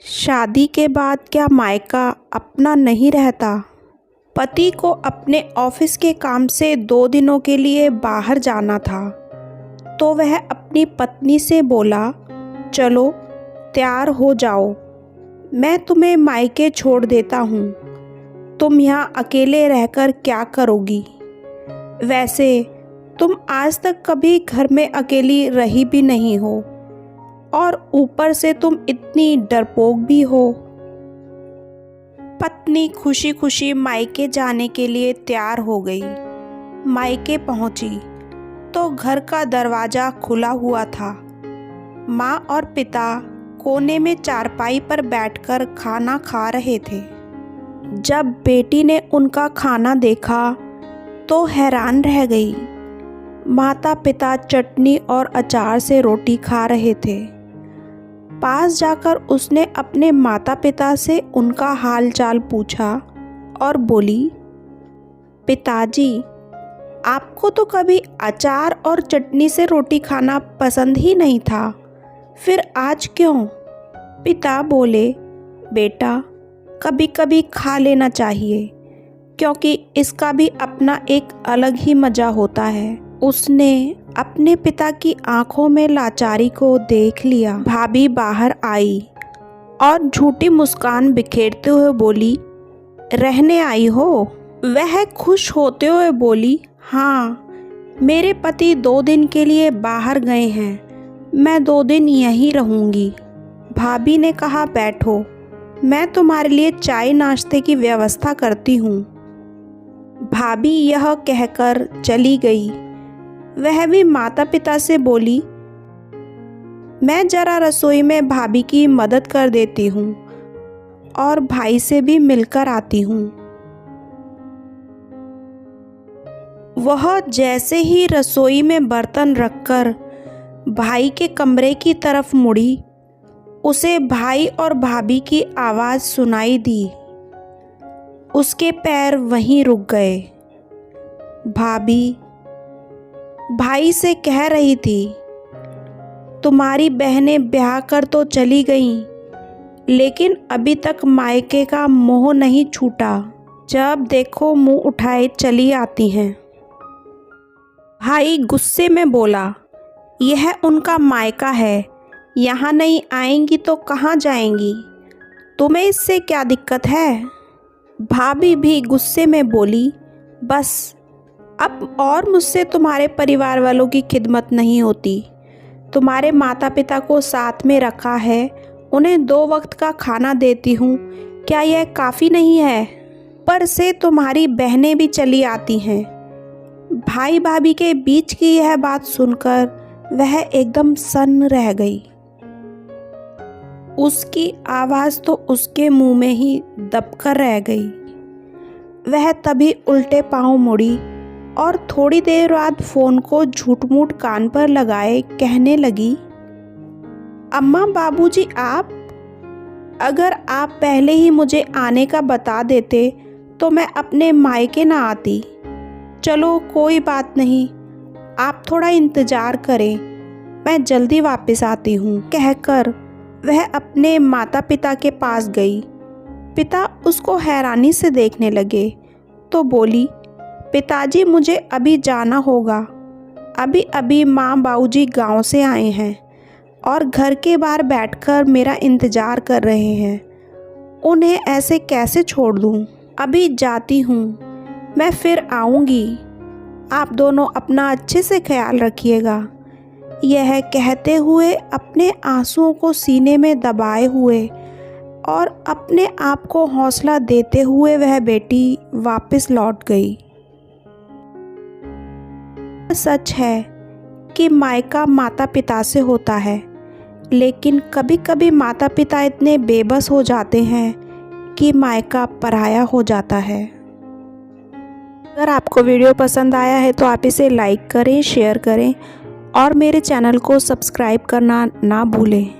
शादी के बाद क्या मायका अपना नहीं रहता। पति को अपने ऑफिस के काम से 2 दिनों के लिए बाहर जाना था, तो वह अपनी पत्नी से बोला, चलो तैयार हो जाओ, मैं तुम्हें मायके छोड़ देता हूँ। तुम यहाँ अकेले रहकर क्या करोगी? वैसे तुम आज तक कभी घर में अकेली रही भी नहीं हो, और ऊपर से तुम इतनी डरपोक भी हो। पत्नी खुशी खुशी मायके जाने के लिए तैयार हो गई। मायके पहुंची तो घर का दरवाज़ा खुला हुआ था। माँ और पिता कोने में चारपाई पर बैठकर खाना खा रहे थे। जब बेटी ने उनका खाना देखा तो हैरान रह गई। माता पिता चटनी और अचार से रोटी खा रहे थे। पास जाकर उसने अपने माता पिता से उनका हाल चाल पूछा और बोली, पिताजी, आपको तो कभी अचार और चटनी से रोटी खाना पसंद ही नहीं था, फिर आज क्यों? पिता बोले, बेटा, कभी कभी खा लेना चाहिए, क्योंकि इसका भी अपना एक अलग ही मज़ा होता है। उसने अपने पिता की आंखों में लाचारी को देख लिया। भाभी बाहर आई और झूठी मुस्कान बिखेरते हुए बोली, रहने आई हो? वह खुश होते हुए बोली, हाँ, मेरे पति 2 दिन के लिए बाहर गए हैं, मैं 2 दिन यहीं रहूँगी। भाभी ने कहा, बैठो, मैं तुम्हारे लिए चाय नाश्ते की व्यवस्था करती हूँ। भाभी यह कहकर चली गई। वह भी माता पिता से बोली, मैं जरा रसोई में भाभी की मदद कर देती हूँ और भाई से भी मिलकर आती हूँ। वह जैसे ही रसोई में बर्तन रखकर भाई के कमरे की तरफ मुड़ी, उसे भाई और भाभी की आवाज़ सुनाई दी। उसके पैर वहीं रुक गए। भाभी भाई से कह रही थी, तुम्हारी बहनें ब्याह कर तो चली गईं, लेकिन अभी तक मायके का मोह नहीं छूटा। जब देखो मुंह उठाए चली आती हैं। भाई गुस्से में बोला, यह उनका मायका है, यहाँ नहीं आएंगी तो कहाँ जाएंगी? तुम्हें इससे क्या दिक्कत है? भाभी भी गुस्से में बोली, बस अब और मुझसे तुम्हारे परिवार वालों की खिदमत नहीं होती। तुम्हारे माता पिता को साथ में रखा है, उन्हें 2 वक्त का खाना देती हूँ, क्या यह काफ़ी नहीं है? पर से तुम्हारी बहनें भी चली आती हैं। भाई भाभी के बीच की यह बात सुनकर वह एकदम सन्न रह गई। उसकी आवाज़ तो उसके मुंह में ही दबकर रह गई। वह तभी उल्टे पांव मुड़ी और थोड़ी देर बाद फ़ोन को झूठ-मूठ कान पर लगाए कहने लगी, अम्मा, बाबूजी, आप अगर आप पहले ही मुझे आने का बता देते तो मैं अपने मायके ना आती। चलो कोई बात नहीं, आप थोड़ा इंतज़ार करें, मैं जल्दी वापस आती हूँ। कहकर वह अपने माता पिता के पास गई। पिता उसको हैरानी से देखने लगे तो बोली, पिताजी, मुझे अभी जाना होगा। अभी अभी माँ बाबूजी गांव से आए हैं और घर के बाहर बैठकर मेरा इंतज़ार कर रहे हैं। उन्हें ऐसे कैसे छोड़ दूँ? अभी जाती हूँ, मैं फिर आऊँगी। आप दोनों अपना अच्छे से ख्याल रखिएगा। यह कहते हुए अपने आंसुओं को सीने में दबाए हुए और अपने आप को हौसला देते हुए वह बेटी वापस लौट गई। सच है कि मायका माता पिता से होता है, लेकिन कभी कभी माता पिता इतने बेबस हो जाते हैं कि मायका पराया हो जाता है। अगर आपको वीडियो पसंद आया है तो आप इसे लाइक करें, शेयर करें और मेरे चैनल को सब्सक्राइब करना ना भूलें।